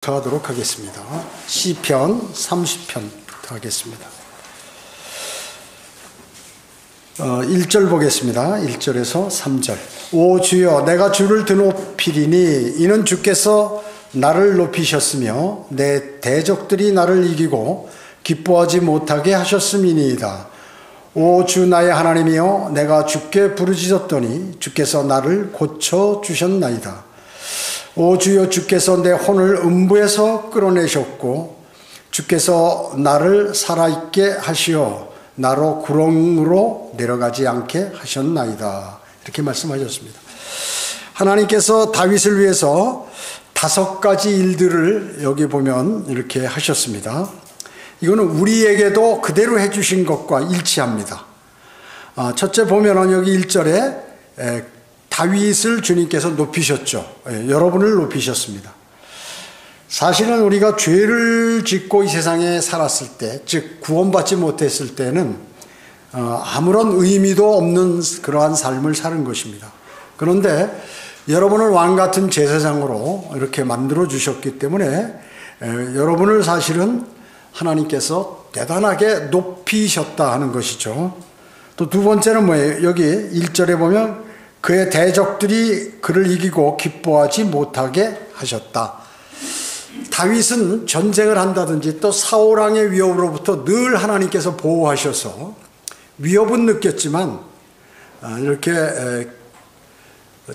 하도록 하겠습니다. 시편 30편부터 하겠습니다. 1절 보겠습니다. 1절에서 3절. 오 주여, 내가 주를 드높이리니 이는 주께서 나를 높이셨으며 내 대적들이 나를 이기고 기뻐하지 못하게 하셨음이니이다. 오 주 나의 하나님이여, 내가 주께 부르짖었더니 주께서 나를 고쳐주셨나이다. 오 주여, 주께서 내 혼을 음부에서 끌어내셨고 주께서 나를 살아있게 하시어 나로 구렁으로 내려가지 않게 하셨나이다. 이렇게 말씀하셨습니다. 하나님께서 다윗을 위해서 5가지 일들을 여기 보면 이렇게 하셨습니다. 이거는 우리에게도 그대로 해주신 것과 일치합니다. 첫째 보면은 여기 1절에 다윗을 주님께서 높이셨죠. 여러분을 높이셨습니다. 사실은 우리가 죄를 짓고 이 세상에 살았을 때, 즉 구원받지 못했을 때는 아무런 의미도 없는 그러한 삶을 사는 것입니다. 그런데 여러분을 왕같은 제사장으로 이렇게 만들어 주셨기 때문에 여러분을 사실은 하나님께서 대단하게 높이셨다 하는 것이죠. 또 두 번째는 뭐예요? 여기 1절에 보면 그의 대적들이 그를 이기고 기뻐하지 못하게 하셨다. 다윗은 전쟁을 한다든지 또 사울왕의 위협으로부터 늘 하나님께서 보호하셔서 위협은 느꼈지만 이렇게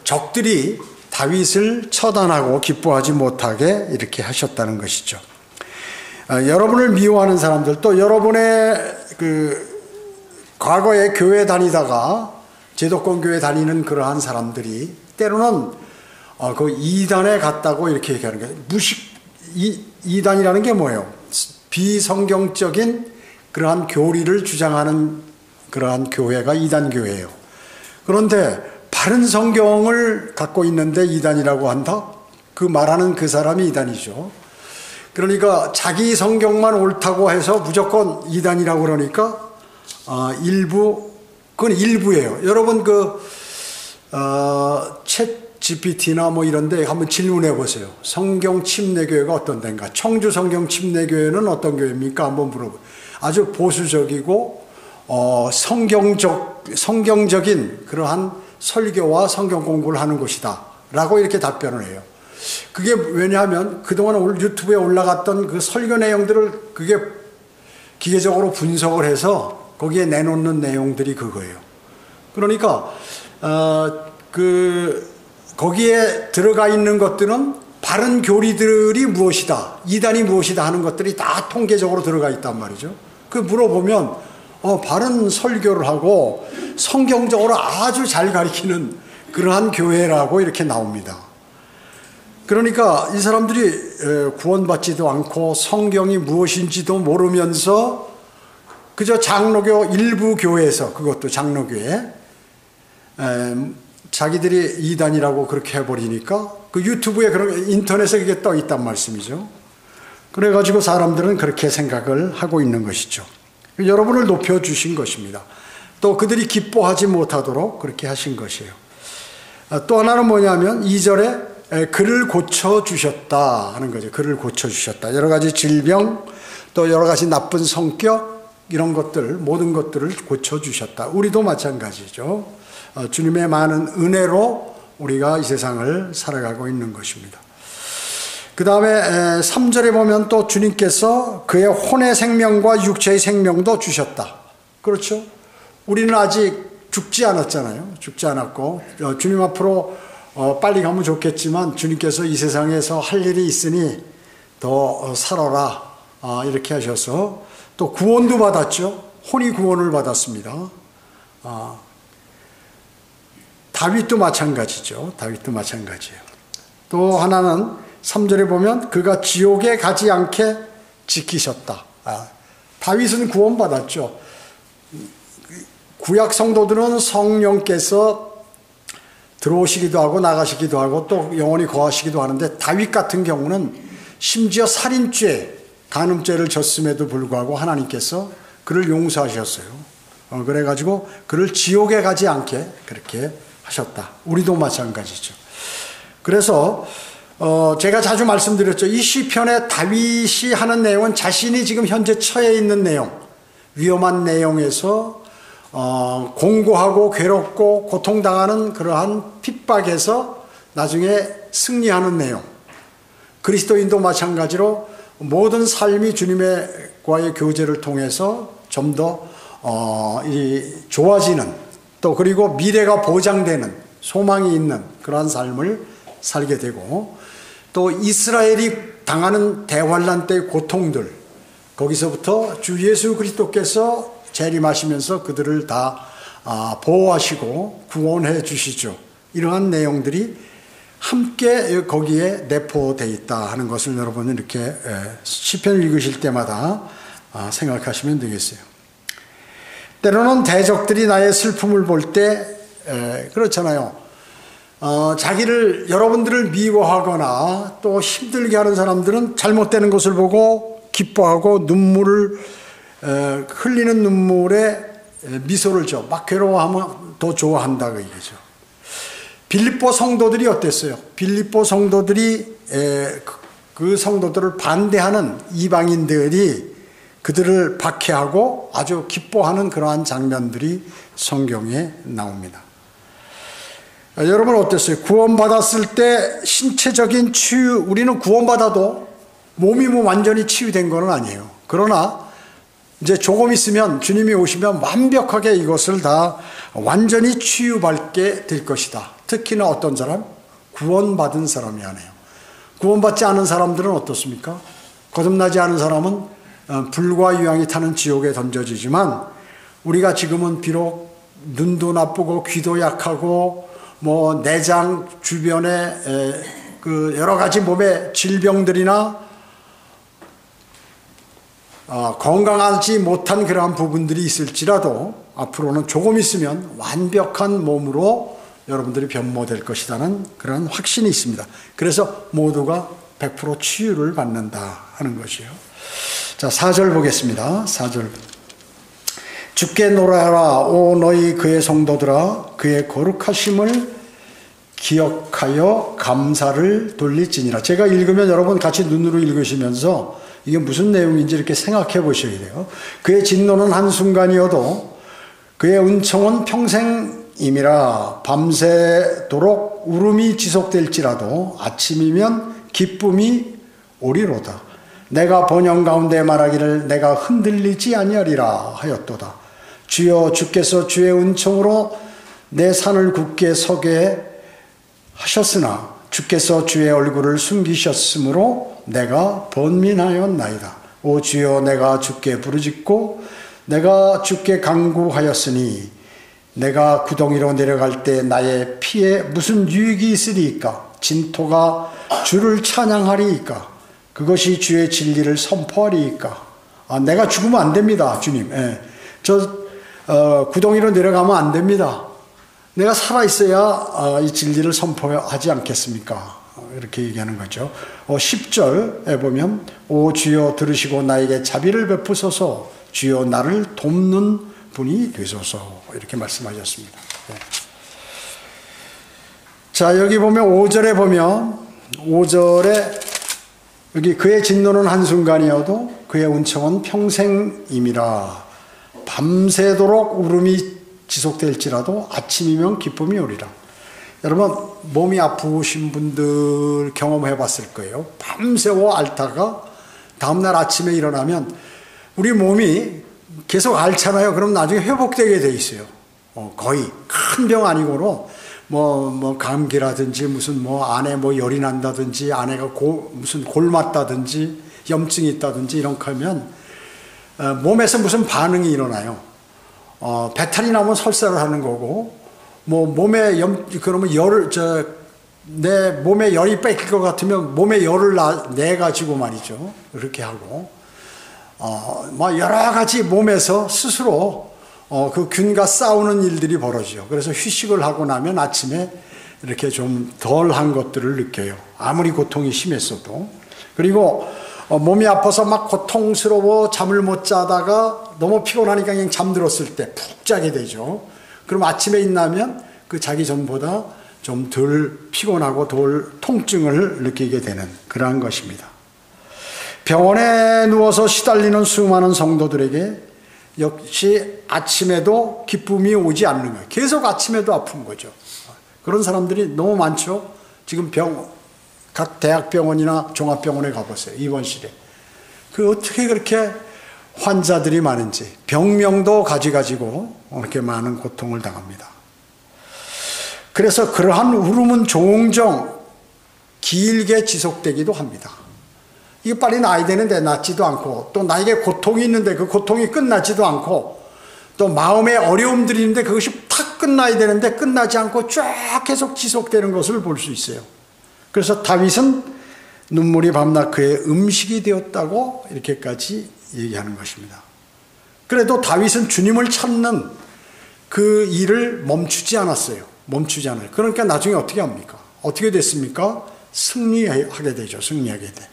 적들이 다윗을 처단하고 기뻐하지 못하게 이렇게 하셨다는 것이죠. 여러분을 미워하는 사람들, 또 여러분의 과거에 교회 다니다가 제도권 교회 다니는 그러한 사람들이 때로는 그 이단에 갔다고 이렇게 얘기하는 거예요. 이단이라는 게 뭐예요? 비성경적인 그러한 교리를 주장하는 그러한 교회가 이단 교회예요. 그런데 바른 성경을 갖고 있는데 이단이라고 한다? 그 말하는 그 사람이 이단이죠. 그러니까 자기 성경만 옳다고 해서 무조건 이단이라고 그러니까 그건 일부예요. 여러분 챗 GPT나 뭐 이런데 한번 질문해 보세요. 성경 침례교회가 어떤 데인가? 청주 성경 침례교회는 어떤 교회입니까? 한번 물어보세요. 아주 보수적이고 성경적인 그러한 설교와 성경 공부를 하는 곳이다 라고 이렇게 답변을 해요. 그게 왜냐하면 그동안 유튜브에 올라갔던 그 설교 내용들을 그게 기계적으로 분석을 해서 거기에 내놓는 내용들이 그거예요. 그러니까 거기에 들어가 있는 것들은 바른 교리들이 무엇이다, 이단이 무엇이다 하는 것들이 다 통계적으로 들어가 있단 말이죠. 그 물어보면 바른 설교를 하고 성경적으로 아주 잘 가르치는 그러한 교회라고 이렇게 나옵니다. 그러니까 이 사람들이 구원받지도 않고 성경이 무엇인지도 모르면서 그저 장로교 일부 교회에서, 그것도 장로교회, 자기들이 이단이라고 그렇게 해버리니까 그 유튜브에 그런 인터넷에 그게 떠 있단 말씀이죠. 그래가지고 사람들은 그렇게 생각을 하고 있는 것이죠. 여러분을 높여주신 것입니다. 또 그들이 기뻐하지 못하도록 그렇게 하신 것이에요. 또 하나는 뭐냐면 2절에 그를 고쳐주셨다 하는 거죠. 그를 고쳐주셨다. 여러 가지 질병, 또 여러 가지 나쁜 성격, 이런 것들, 모든 것들을 고쳐주셨다. 우리도 마찬가지죠. 주님의 많은 은혜로 우리가 이 세상을 살아가고 있는 것입니다. 그 다음에 3절에 보면 또 주님께서 그의 혼의 생명과 육체의 생명도 주셨다. 그렇죠? 우리는 아직 죽지 않았잖아요. 죽지 않았고 주님 앞으로 빨리 가면 좋겠지만 주님께서 이 세상에서 할 일이 있으니 더 살아라 이렇게 하셔서 또 구원도 받았죠. 혼이 구원을 받았습니다. 다윗도 마찬가지죠. 다윗도 마찬가지예요. 또 하나는 3절에 보면 그가 지옥에 가지 않게 지키셨다. 다윗은 구원받았죠. 구약 성도들은 성령께서 들어오시기도 하고 나가시기도 하고 또 영원히 거하시기도 하는데 다윗 같은 경우는 심지어 살인죄, 간음죄를 졌음에도 불구하고 하나님께서 그를 용서하셨어요. 그래가지고 그를 지옥에 가지 않게 그렇게 하셨다. 우리도 마찬가지죠. 그래서 제가 자주 말씀드렸죠. 이 시편에 다윗이 하는 내용은 자신이 지금 현재 처해 있는 내용, 위험한 내용에서 공고하고 괴롭고 고통당하는 그러한 핍박에서 나중에 승리하는 내용. 그리스도인도 마찬가지로 모든 삶이 주님과의 교제를 통해서 좀 더 좋아지는, 또 그리고 미래가 보장되는, 소망이 있는 그러한 삶을 살게 되고, 또 이스라엘이 당하는 대환란 때의 고통들, 거기서부터 주 예수 그리스도께서 재림하시면서 그들을 다 보호하시고 구원해 주시죠. 이러한 내용들이 함께 거기에 내포되어 있다 하는 것을 여러분은 이렇게 시편을 읽으실 때마다 생각하시면 되겠어요. 때로는 대적들이 나의 슬픔을 볼 때 그렇잖아요. 자기를, 여러분들을 미워하거나 또 힘들게 하는 사람들은 잘못되는 것을 보고 기뻐하고 눈물을 흘리는 눈물에 미소를 줘. 막 괴로워하면 더 좋아한다 그 얘기죠. 빌립보 성도들이 어땠어요? 빌립보 성도들이 그 성도들을 반대하는 이방인들이 그들을 박해하고 아주 기뻐하는 그러한 장면들이 성경에 나옵니다. 여러분 어땠어요? 구원받았을 때 신체적인 치유, 우리는 구원받아도 몸이 뭐 완전히 치유된 건 아니에요. 그러나 이제 조금 있으면 주님이 오시면 완벽하게 이것을 다 완전히 치유받게 될 것이다. 특히나 어떤 사람? 구원받은 사람이 하네요. 구원받지 않은 사람들은 어떻습니까? 거듭나지 않은 사람은 불과 유황이 타는 지옥에 던져지지만, 우리가 지금은 비록 눈도 나쁘고 귀도 약하고 뭐 내장 주변에 그 여러 가지 몸의 질병들이나 건강하지 못한 그러한 부분들이 있을지라도 앞으로는 조금 있으면 완벽한 몸으로 여러분들이 변모될 것이라는 그런 확신이 있습니다. 그래서 모두가 100% 치유를 받는다 하는 것이요. 자, 4절 보겠습니다. 4절. 주께 노래하라 오 너희 그의 성도들아, 그의 거룩하심을 기억하여 감사를 돌릴지니라. 제가 읽으면 여러분 같이 눈으로 읽으시면서 이게 무슨 내용인지 이렇게 생각해 보셔야 돼요. 그의 진노는 한순간이어도 그의 은총은 평생임이라. 밤새도록 울음이 지속될지라도 아침이면 기쁨이 오리로다. 내가 번영 가운데 말하기를 내가 흔들리지 아니하리라 하였도다. 주여 주께서 주의 은총으로 내 산을 굳게 서게 하셨으나 주께서 주의 얼굴을 숨기셨으므로 내가 번민하였나이다. 오 주여 내가 주께 부르짖고 내가 주께 간구하였으니 내가 구덩이로 내려갈 때 나의 피에 무슨 유익이 있으리이까? 진토가 주를 찬양하리이까? 그것이 주의 진리를 선포하리이까? 내가 죽으면 안 됩니다, 주님. 구덩이로 내려가면 안 됩니다. 내가 살아있어야 이 진리를 선포하지 않겠습니까? 이렇게 얘기하는 거죠. 10절에 보면 오 주여 들으시고 나에게 자비를 베푸소서, 주여 나를 돕는 분이 되소서, 이렇게 말씀하셨습니다. 자, 여기 보면 5절에 보면 5절에 여기 그의 진노는 한순간이어도 그의 은총은 평생임이라. 밤새도록 울음이 지속될지라도 아침이면 기쁨이 오리라. 여러분 몸이 아프신 분들 경험해 봤을 거예요. 밤새워 앓다가 다음날 아침에 일어나면 우리 몸이 계속 앓잖아요. 그럼 나중에 회복되게 돼 있어요. 거의 큰 병 아니고는 뭐 감기라든지 무슨 안에 열이 난다든지 아내가 무슨 골맞다든지 염증이 있다든지 이런 거 하면 몸에서 무슨 반응이 일어나요. 배탈이 나면 설사를 하는 거고, 몸에 그러면 내 몸에 열이 뺏길 것 같으면 몸에 열을 내 가지고 말이죠. 그렇게 하고, 여러 가지 몸에서 스스로 그 균과 싸우는 일들이 벌어지죠. 그래서 휴식을 하고 나면 아침에 이렇게 좀 덜한 것들을 느껴요. 아무리 고통이 심했어도. 그리고 몸이 아파서 막 고통스러워 잠을 못 자다가 너무 피곤하니까 그냥 잠들었을 때 푹 자게 되죠. 그럼 아침에 일어나면 그 자기 전보다 좀 덜 피곤하고 덜 통증을 느끼게 되는 그러한 것입니다. 병원에 누워서 시달리는 수많은 성도들에게 역시 아침에도 기쁨이 오지 않는 거예요. 계속 아침에도 아픈 거죠. 그런 사람들이 너무 많죠. 지금 각 대학병원이나 종합병원에 가보세요. 입원실에. 어떻게 그렇게 환자들이 많은지, 병명도 가지고 이렇게 많은 고통을 당합니다. 그래서 그러한 울음은 종종 길게 지속되기도 합니다. 이게 빨리 나야 되는데 낫지도 않고, 또 나에게 고통이 있는데 그 고통이 끝나지도 않고, 또 마음에 어려움들이 있는데 그것이 탁 끝나야 되는데 끝나지 않고 쫙 계속 지속되는 것을 볼 수 있어요. 그래서 다윗은 눈물이 밤낮 그의 음식이 되었다고 이렇게까지 얘기하는 것입니다. 그래도 다윗은 주님을 찾는 그 일을 멈추지 않았어요. 멈추지 않아요. 그러니까 나중에 어떻게 합니까? 어떻게 됐습니까? 승리하게 되죠. 승리하게 돼.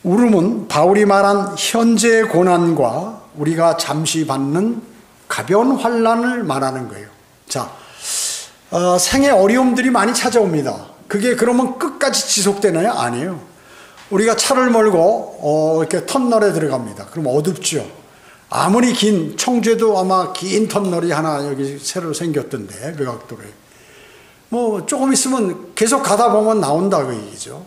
울음은 바울이 말한 현재의 고난과 우리가 잠시 받는 가벼운 환난을 말하는 거예요. 자, 생의 어려움들이 많이 찾아옵니다. 그게 그러면 끝까지 지속되나요? 아니에요. 우리가 차를 몰고 이렇게 터널에 들어갑니다. 그럼 어둡죠. 아무리 긴, 청주에도 아마 긴 터널이 하나 여기 새로 생겼던데, 외곽도로에. 뭐 조금 있으면 계속 가다 보면 나온다 그 얘기죠.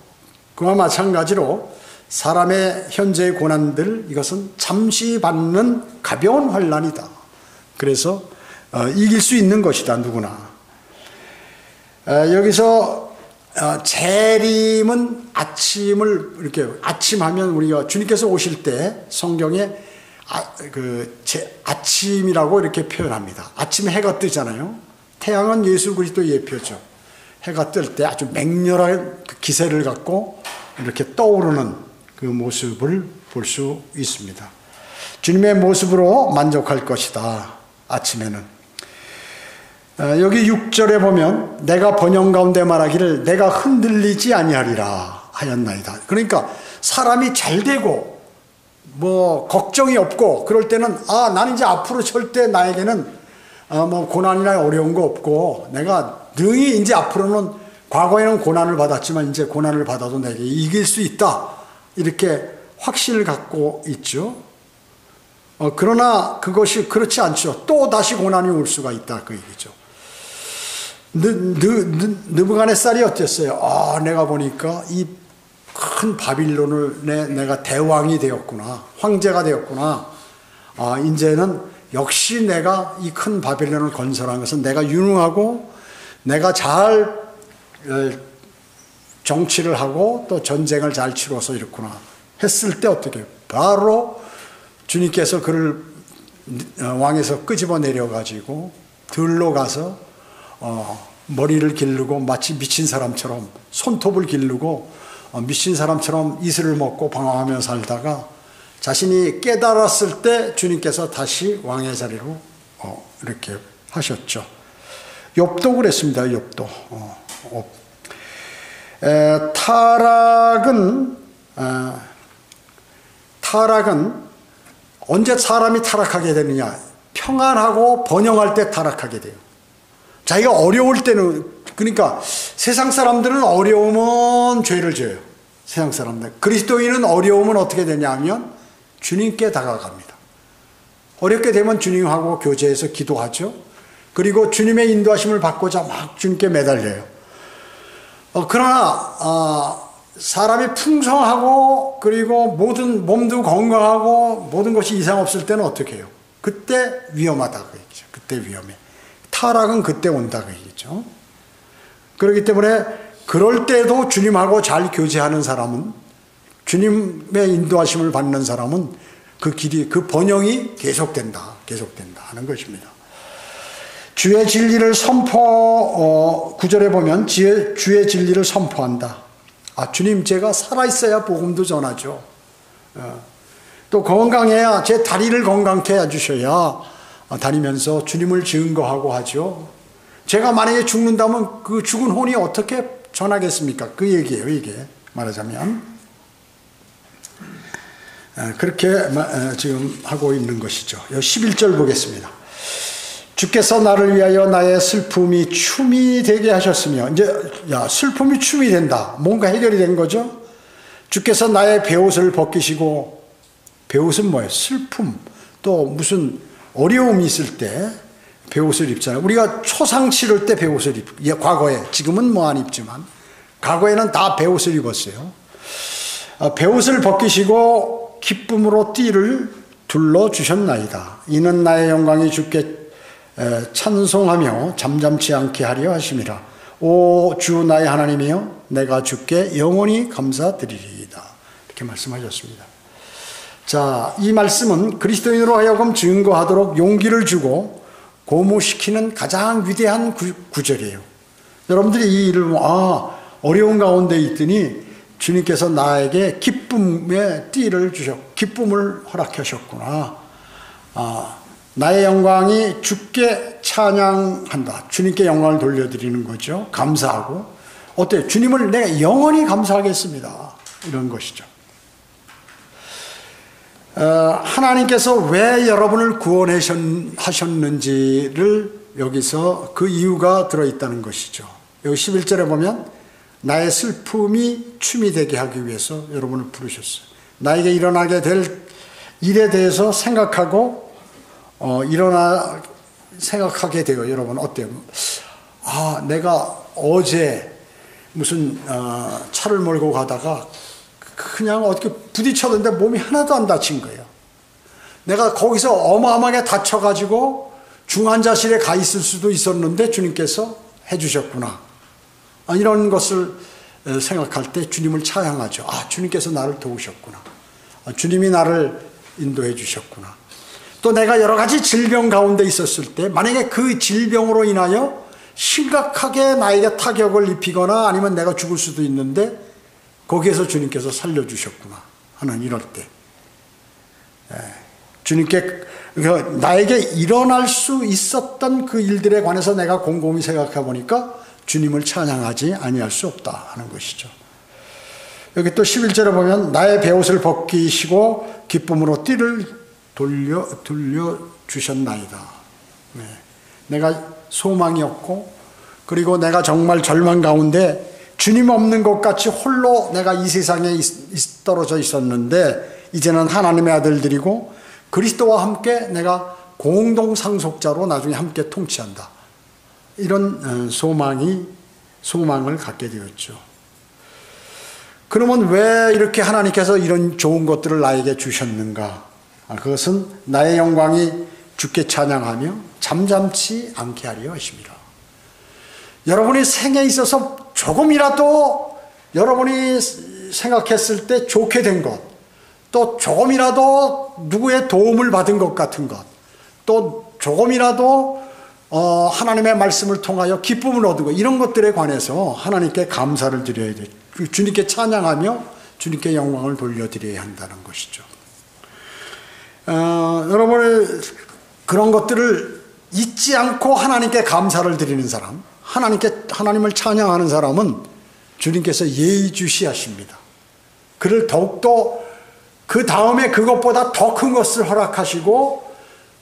그와 마찬가지로 사람의 현재의 고난들, 이것은 잠시 받는 가벼운 환난이다. 그래서 이길 수 있는 것이다, 누구나. 여기서 재림은 아침을 이렇게 아침하면 우리가 주님께서 오실 때 성경에 아침이라고 이렇게 표현합니다. 아침에 해가 뜨잖아요. 태양은 예수 그리스도의 예표죠. 해가 뜰 때 아주 맹렬한 기세를 갖고 이렇게 떠오르는 그 모습을 볼 수 있습니다. 주님의 모습으로 만족할 것이다. 아침에는. 여기 6절에 보면 내가 번영 가운데 말하기를 내가 흔들리지 아니하리라 하였나이다. 그러니까 사람이 잘 되고 뭐 걱정이 없고 그럴 때는 나는 이제 앞으로 절대 나에게는 뭐 고난이나 어려운 거 없고 내가 능히 이제 앞으로는 과거에는 고난을 받았지만 이제 고난을 받아도 내게 이길 수 있다. 이렇게 확신을 갖고 있죠. 그러나 그것이 그렇지 않죠. 또 다시 고난이 올 수가 있다. 그 얘기죠. 느부갓네살이 어땠어요? 내가 보니까 이 큰 바빌론을 내가 대왕이 되었구나. 황제가 되었구나. 이제는 역시 내가 이 큰 바빌론을 건설한 것은 내가 유능하고 내가 잘 정치를 하고 또 전쟁을 잘 치러서 이렇구나 했을 때 어떻게 해요? 바로 주님께서 그를 왕에서 끄집어 내려가지고 들로 가서 머리를 기르고 마치 미친 사람처럼 손톱을 기르고 미친 사람처럼 이슬을 먹고 방황하며 살다가 자신이 깨달았을 때 주님께서 다시 왕의 자리로 이렇게 하셨죠. 욥도 그랬습니다. 욥도. 타락은 언제 사람이 타락하게 되느냐? 평안하고 번영할 때 타락하게 돼요. 자기가 어려울 때는, 그러니까 세상 사람들은 어려우면 죄를 져요. 세상 사람들. 그리스도인은 어려우면 어떻게 되냐 하면 주님께 다가갑니다. 어렵게 되면 주님하고 교제해서 기도하죠. 그리고 주님의 인도하심을 받고자 막 주님께 매달려요. 그러나 사람이 풍성하고 그리고 모든 몸도 건강하고 모든 것이 이상 없을 때는 어떻게 해요? 그때 위험하다 그 얘기죠. 그때 위험해. 타락은 그때 온다 그 얘기죠. 그렇기 때문에 그럴 때도 주님하고 잘 교제하는 사람은, 주님의 인도하심을 받는 사람은 그 길이, 그 번영이 계속된다 하는 것입니다. 주의 진리를 9절에 보면 주의 진리를 선포한다. 주님, 제가 살아있어야 복음도 전하죠. 또 건강해야, 제 다리를 건강케 해주셔야 다니면서 주님을 증거하고 하죠. 제가 만약에 죽는다면 그 죽은 혼이 어떻게 전하겠습니까? 그 얘기예요, 이게. 말하자면. 그렇게 지금 하고 있는 것이죠. 11절 보겠습니다. 주께서 나를 위하여 나의 슬픔이 춤이 되게 하셨으며, 이제 슬픔이 춤이 된다. 뭔가 해결이 된 거죠. 주께서 나의 베옷을 벗기시고, 베옷은 뭐예요? 슬픔, 또 무슨 어려움이 있을 때 베옷을 입잖아요. 우리가 초상 치를 때 베옷을 과거에, 지금은 뭐 안 입지만 과거에는 다 베옷을 입었어요. 베옷을 벗기시고 기쁨으로 띠를 둘러주셨나이다. 이는 나의 영광이 주께 찬송하며 잠잠치 않게 하려 하심이라. 오 주 나의 하나님이여, 내가 주께 영원히 감사드리리이다. 이렇게 말씀하셨습니다. 자, 이 말씀은 그리스도인으로 하여금 증거하도록 용기를 주고 고무시키는 가장 위대한 구절이에요. 여러분들이 이 일을 어려운 가운데 있더니 주님께서 나에게 기쁨의 띠를 기쁨을 허락하셨구나. 나의 영광이 주께 찬양한다. 주님께 영광을 돌려드리는 거죠. 감사하고. 어때요? 주님을 내가 영원히 감사하겠습니다. 이런 것이죠. 하나님께서 왜 여러분을 구원하셨는지를 여기서 그 이유가 들어있다는 것이죠. 여기 11절에 보면 나의 슬픔이 춤이 되게 하기 위해서 여러분을 부르셨어요. 나에게 일어나게 될 일에 대해서 생각하고 생각하게 돼요. 여러분 어때요? 내가 어제 무슨 차를 몰고 가다가 그냥 어떻게 부딪혔는데 몸이 하나도 안 다친 거예요. 내가 거기서 어마어마하게 다쳐가지고 중환자실에 가 있을 수도 있었는데 주님께서 해주셨구나. 이런 것을 생각할 때 주님을 찬양하죠. 주님께서 나를 도우셨구나. 주님이 나를 인도해 주셨구나. 또 내가 여러 가지 질병 가운데 있었을 때 만약에 그 질병으로 인하여 심각하게 나에게 타격을 입히거나 아니면 내가 죽을 수도 있는데 거기에서 주님께서 살려주셨구나 하는 이럴 때 주님께 나에게 일어날 수 있었던 그 일들에 관해서 내가 곰곰이 생각해 보니까 주님을 찬양하지 아니할 수 없다 하는 것이죠. 여기 또 11절에 보면 나의 베옷을 벗기시고 기쁨으로 띠를 돌려주셨나이다. 내가 소망이 없고 그리고 내가 정말 절망 가운데 주님 없는 것 같이 홀로 내가 이 세상에 떨어져 있었는데 이제는 하나님의 아들들이고 그리스도와 함께 내가 공동 상속자로 나중에 함께 통치한다. 이런 소망을 갖게 되었죠. 그러면 왜 이렇게 하나님께서 이런 좋은 것들을 나에게 주셨는가? 그것은 나의 영광이 주께 찬양하며 잠잠치 않게 하려 하심이라. 여러분이 생에 있어서 조금이라도 여러분이 생각했을 때 좋게 된 것, 또 조금이라도 누구의 도움을 받은 것 같은 것, 또 조금이라도 하나님의 말씀을 통하여 기쁨을 얻은 것, 이런 것들에 관해서 하나님께 감사를 드려야 돼요. 주님께 찬양하며 주님께 영광을 돌려드려야 한다는 것이죠. 여러분의 그런 것들을 잊지 않고 하나님께 감사를 드리는 사람, 하나님을 찬양하는 사람은 주님께서 예의주시하십니다. 그를 더욱더 그 다음에 그것보다 더 큰 것을 허락하시고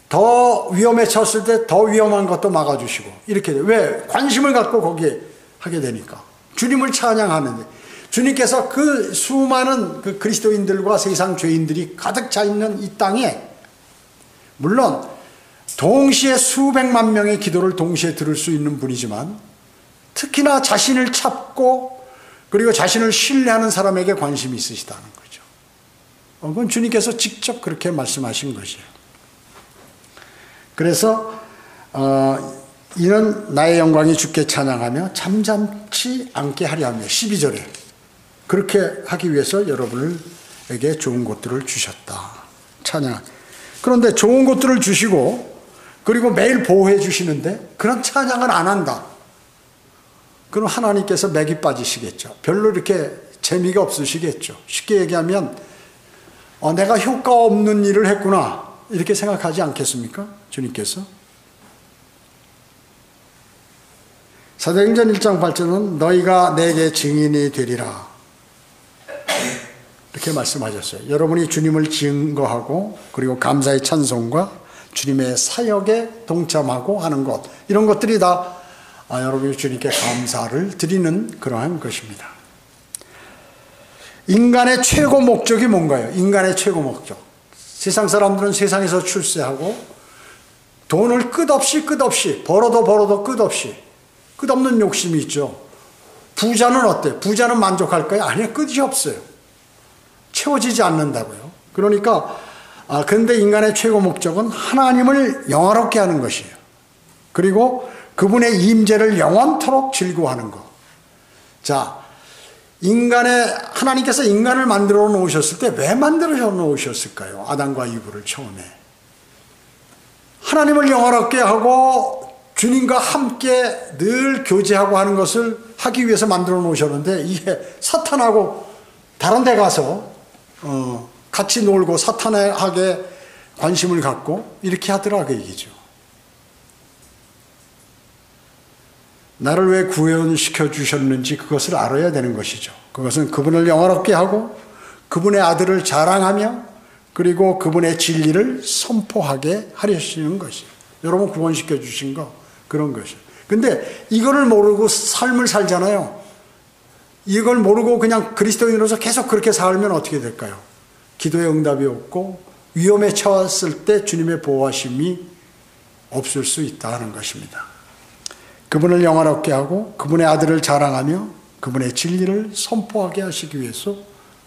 더 위험에 쳤을 때 더 위험한 것도 막아주시고 이렇게 돼요. 왜? 관심을 갖고 거기에 하게 되니까. 주님을 찬양하는데 주님께서 그 수많은 그 그리스도인들과 세상 죄인들이 가득 차 있는 이 땅에 물론 동시에 수백만 명의 기도를 동시에 들을 수 있는 분이지만 특히나 자신을 찾고 그리고 자신을 신뢰하는 사람에게 관심이 있으시다는 거죠. 그건 주님께서 직접 그렇게 말씀하신 것이에요. 그래서 이는 나의 영광이 주께 찬양하며 잠잠치 않게 하려 하며 12절에 그렇게 하기 위해서 여러분에게 좋은 것들을 주셨다. 찬양. 그런데 좋은 것들을 주시고 그리고 매일 보호해 주시는데 그런 찬양을 안 한다. 그럼 하나님께서 맥이 빠지시겠죠. 별로 이렇게 재미가 없으시겠죠. 쉽게 얘기하면 내가 효과 없는 일을 했구나 이렇게 생각하지 않겠습니까? 주님께서. 사도행전 1장 8절은 너희가 내게 증인이 되리라 이렇게 말씀하셨어요. 여러분이 주님을 증거하고 그리고 감사의 찬송과 주님의 사역에 동참하고 하는 것, 이런 것들이 다 여러분이 주님께 감사를 드리는 그러한 것입니다. 인간의 최고 목적이 뭔가요? 인간의 최고 목적. 세상 사람들은 세상에서 출세하고 돈을 끝없이 벌어도 끝없는 욕심이 있죠. 부자는 어때? 부자는 만족할까요? 아니요, 끝이 없어요. 채워지지 않는다고요. 그러니까 근데 인간의 최고 목적은 하나님을 영화롭게 하는 것이에요. 그리고 그분의 임재를 영원토록 즐거워하는 것. 자, 하나님께서 인간을 만들어 놓으셨을 때 왜 만들어 놓으셨을까요? 아담과 이브를 처음에. 하나님을 영화롭게 하고 주님과 함께 늘 교제하고 하는 것을 하기 위해서 만들어 놓으셨는데, 이게 사탄하고 다른 데 가서 같이 놀고 사탄에게 관심을 갖고 이렇게 하더라, 그 얘기죠. 나를 왜 구원시켜 주셨는지 그것을 알아야 되는 것이죠. 그것은 그분을 영화롭게 하고 그분의 아들을 자랑하며 그리고 그분의 진리를 선포하게 하시는 것이에요. 여러분 구원시켜 주신 거 그런 것이에요. 근데 이거를 모르고 삶을 살잖아요. 이걸 모르고 그냥 그리스도인으로서 계속 그렇게 살면 어떻게 될까요? 기도의 응답이 없고 위험에 처했을 때 주님의 보호하심이 없을 수 있다 하는 것입니다. 그분을 영화롭게 하고 그분의 아들을 자랑하며 그분의 진리를 선포하게 하시기 위해서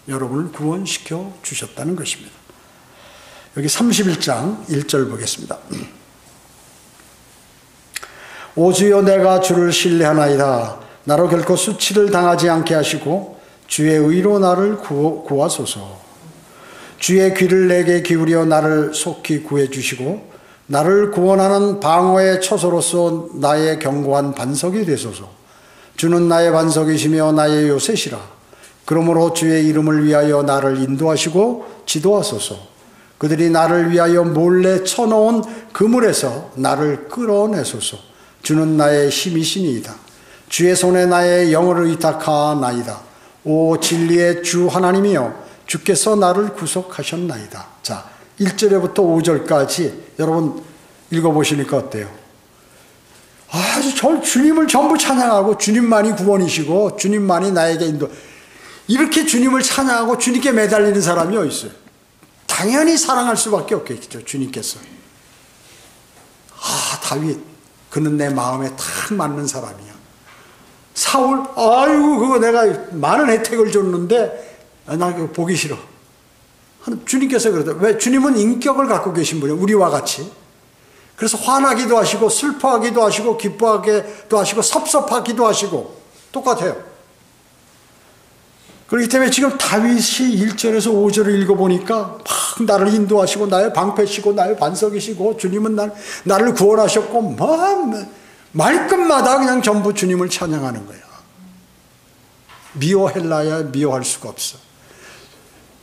여러분을 구원시켜 주셨다는 것입니다. 여기 31장 1절 보겠습니다. 오 주여, 내가 주를 신뢰하나이다. 나로 결코 수치를 당하지 않게 하시고 주의 의로 나를 구하소서. 주의 귀를 내게 기울여 나를 속히 구해 주시고 나를 구원하는 방어의 처소로서 나의 견고한 반석이 되소서. 주는 나의 반석이시며 나의 요새시라. 그러므로 주의 이름을 위하여 나를 인도하시고 지도하소서. 그들이 나를 위하여 몰래 쳐놓은 그물에서 나를 끌어내소서. 주는 나의 힘이시니이다. 주의 손에 나의 영혼을 의탁하나이다. 오 진리의 주 하나님이여, 주께서 나를 구속하셨나이다. 자, 1절부터 5절까지 여러분 읽어보시니까 어때요? 아주 주님을 전부 찬양하고 주님만이 구원이시고 주님만이 나에게 인도, 이렇게 주님을 찬양하고 주님께 매달리는 사람이 어디 있어요? 당연히 사랑할 수밖에 없겠죠, 주님께서. 다윗, 그는 내 마음에 딱 맞는 사람이야. 사울, 아이고 그거 내가 많은 혜택을 줬는데 나 그거 보기 싫어. 주님께서 그러다. 왜? 주님은 인격을 갖고 계신 분이에요, 우리와 같이. 그래서 화나기도 하시고 슬퍼하기도 하시고 기뻐하기도 하시고 섭섭하기도 하시고 똑같아요. 그렇기 때문에 지금 다윗이 1절에서 5절을 읽어보니까 막 나를 인도하시고 나의 방패시고 나의 반석이시고 주님은 나를 구원하셨고 말끝마다 그냥 전부 주님을 찬양하는 거야. 미워헬라야 미워할 수가 없어.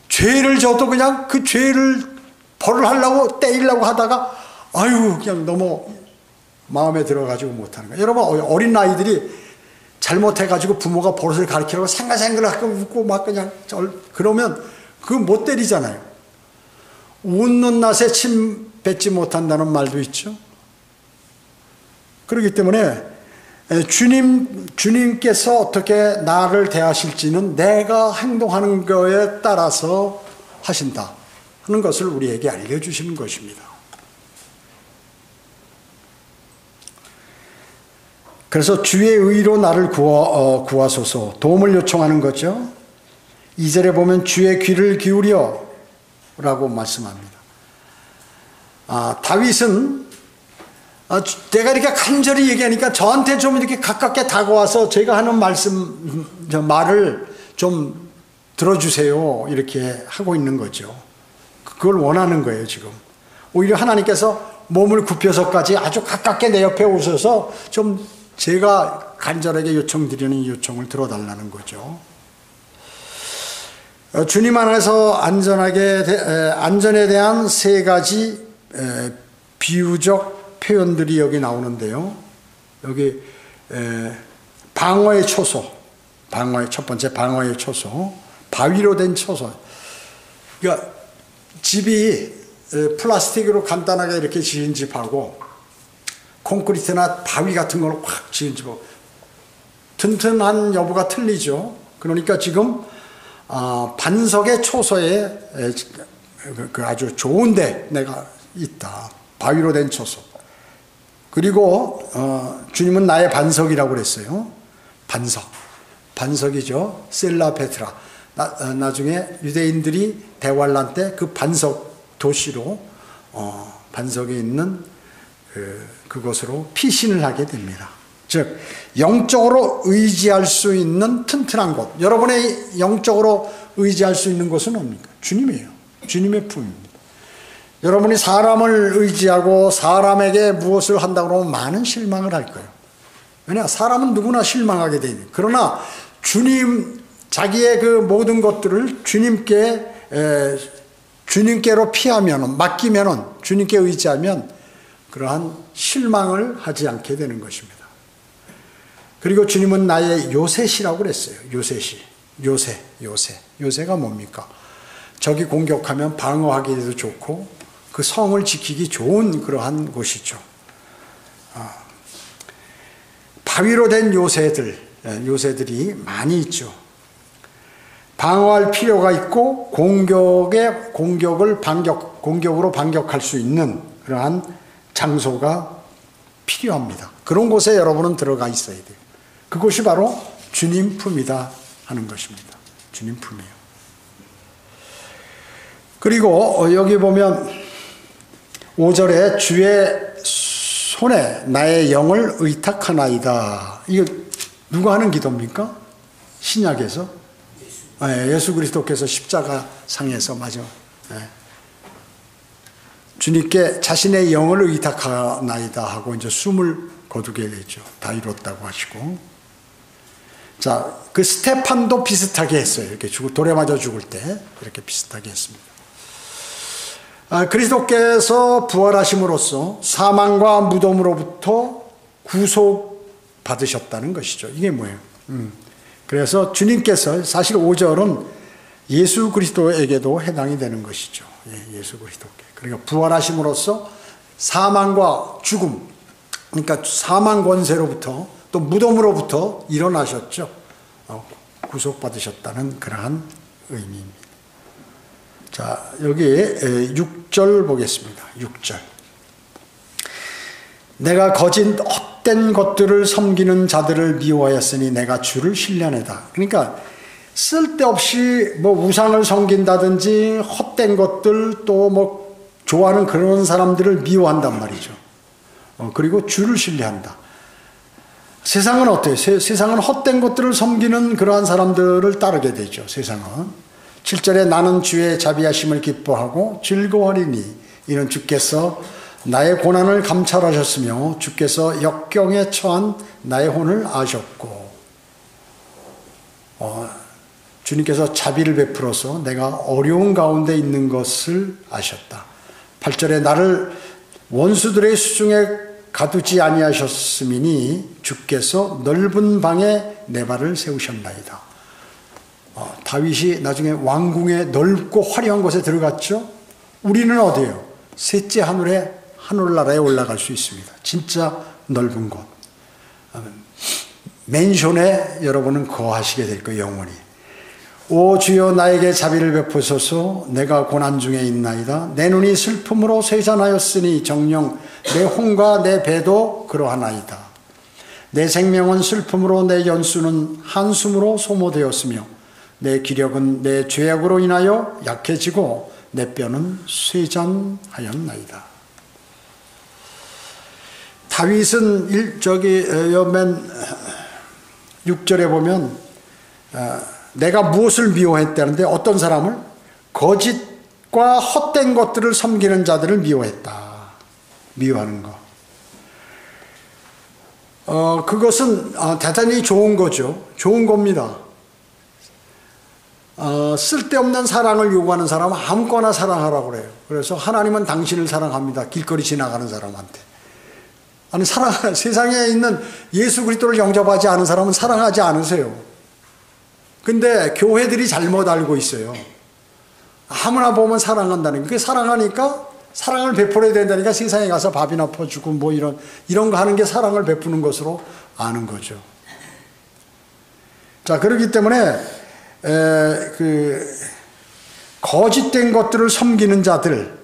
죄를 져도 그냥 그 죄를 벌을 하려고 때리려고 하다가 아유 그냥 너무 마음에 들어가지고 못하는 거야. 여러분 어린 아이들이 잘못해가지고 부모가 버릇을 가르치려고 생글생글하게 웃고 막 그냥 그러면 그거 못 때리잖아요. 웃는 낯에 침 뱉지 못한다는 말도 있죠. 그렇기 때문에 주님께서 어떻게 나를 대하실지는 내가 행동하는 거에 따라서 하신다 하는 것을 우리에게 알려주시는 것입니다. 그래서 주의 의로 나를 구하소서, 도움을 요청하는 거죠. 2절에 보면 주의 귀를 기울여 라고 말씀합니다. 다윗은 내가 이렇게 간절히 얘기하니까 저한테 좀 이렇게 가깝게 다가와서 제가 하는 말을 좀 들어주세요 이렇게 하고 있는 거죠. 그걸 원하는 거예요. 지금 오히려 하나님께서 몸을 굽혀서까지 아주 가깝게 내 옆에 오셔서 좀 제가 간절하게 요청드리는 요청을 들어달라는 거죠. 주님 안에서 안전에 대한 세 가지 비유적 표현들이 여기 나오는데요. 여기 방어의 초소, 첫 번째 방어의 초소, 바위로 된 초소. 그러니까 집이 플라스틱으로 간단하게 이렇게 지은 집하고 콘크리트나 바위 같은 걸로 확 지은 집하고 튼튼한 여부가 틀리죠. 그러니까 지금 반석의 초소에 그 아주 좋은데 내가 있다. 바위로 된 초소. 그리고 주님은 나의 반석이라고 그랬어요. 반석이죠. 셀라 페트라. 나중에 유대인들이 대환란 때 그 반석 도시로 반석에 있는 그곳으로 피신을 하게 됩니다. 즉 영적으로 의지할 수 있는 튼튼한 곳. 여러분의 영적으로 의지할 수 있는 곳은 뭡니까? 주님이에요. 주님의 품입니다. 여러분이 사람을 의지하고 사람에게 무엇을 한다고 하면 많은 실망을 할 거예요. 왜냐? 사람은 누구나 실망하게 되니. 그러나 주님, 자기의 그 모든 것들을 주님께로 피하면, 맡기면, 주님께 의지하면 그러한 실망을 하지 않게 되는 것입니다. 그리고 주님은 나의 요새시라고 그랬어요. 요새가 뭡니까? 적이 공격하면 방어하기도 좋고 그 성을 지키기 좋은 그러한 곳이죠. 바위로 된 요새들이 많이 있죠. 방어할 필요가 있고 공격으로 반격할 수 있는 그러한 장소가 필요합니다. 그런 곳에 여러분은 들어가 있어야 돼요. 그곳이 바로 주님 품이다 하는 것입니다. 주님 품이에요. 그리고 여기 보면 5절에 주의 손에 나의 영을 의탁하나이다. 이거 누가 하는 기도입니까? 신약에서 예수 그리스도께서 십자가 상에서 마지막 주님께 자신의 영을 의탁하나이다 하고 이제 숨을 거두게 되죠. 다 이뤘다고 하시고. 자, 그 스테판도 비슷하게 했어요. 이렇게 돌에 맞아 죽을 때 이렇게 비슷하게 했습니다. 그리스도께서 부활하심으로써 사망과 무덤으로부터 구속받으셨다는 것이죠. 이게 뭐예요? 그래서 주님께서 사실 5절은 예수 그리스도에게도 해당이 되는 것이죠. 예수 그리스도께. 그러니까 부활하심으로써 사망과 죽음, 그러니까 사망 권세로부터 또 무덤으로부터 일어나셨죠. 구속받으셨다는 그러한 의미입니다. 자, 여기 6절 보겠습니다. 6절. 내가 거짓 헛된 것들을 섬기는 자들을 미워하였으니 내가 주를 신뢰하노라. 그러니까 쓸데없이 뭐 우상을 섬긴다든지 헛된 것들 또 뭐 좋아하는 그런 사람들을 미워한단 말이죠. 그리고 주를 신뢰한다. 세상은 어때요? 세상은 헛된 것들을 섬기는 그러한 사람들을 따르게 되죠. 세상은. 7절에 나는 주의 자비하심을 기뻐하고 즐거워하리니 이는 주께서 나의 고난을 감찰하셨으며 주께서 역경에 처한 나의 혼을 아셨고 주님께서 자비를 베풀어서 내가 어려운 가운데 있는 것을 아셨다. 8절에 나를 원수들의 수중에 가두지 아니하셨음이니 주께서 넓은 방에 내 발을 세우셨나이다. 다윗이 나중에 왕궁에 넓고 화려한 곳에 들어갔죠. 우리는 어디예요? 셋째 하늘나라에 올라갈 수 있습니다. 진짜 넓은 곳. 맨션에 여러분은 거하시게 될 거예요. 영원히. 오 주여 나에게 자비를 베푸소서. 내가 고난 중에 있나이다. 내 눈이 슬픔으로 쇠잔하였으니 정녕 내 혼과 내 배도 그러하나이다. 내 생명은 슬픔으로 내 연수는 한숨으로 소모되었으며 내 기력은 내 죄악으로 인하여 약해지고 내 뼈는 쇠잔하였나이다. 다윗은 맨 6절에 보면 내가 무엇을 미워했다는데 어떤 사람을? 거짓과 헛된 것들을 섬기는 자들을 미워했다. 미워하는 거. 그것은 대단히 좋은 거죠. 좋은 겁니다. 쓸데없는 사랑을 요구하는 사람은 아무거나 사랑하라고 그래요. 그래서 하나님은 당신을 사랑합니다. 길거리 지나가는 사람한테. 아니 세상에 있는 예수 그리스도를 영접하지 않은 사람은 사랑하지 않으세요. 근데 교회들이 잘못 알고 있어요. 아무나 보면 사랑한다는 게. 사랑하니까 사랑을 베풀어야 된다니까 세상에 가서 밥이나 퍼주고 뭐 이런 거 하는 게 사랑을 베푸는 것으로 아는 거죠. 자, 그렇기 때문에 거짓된 것들을 섬기는 자들,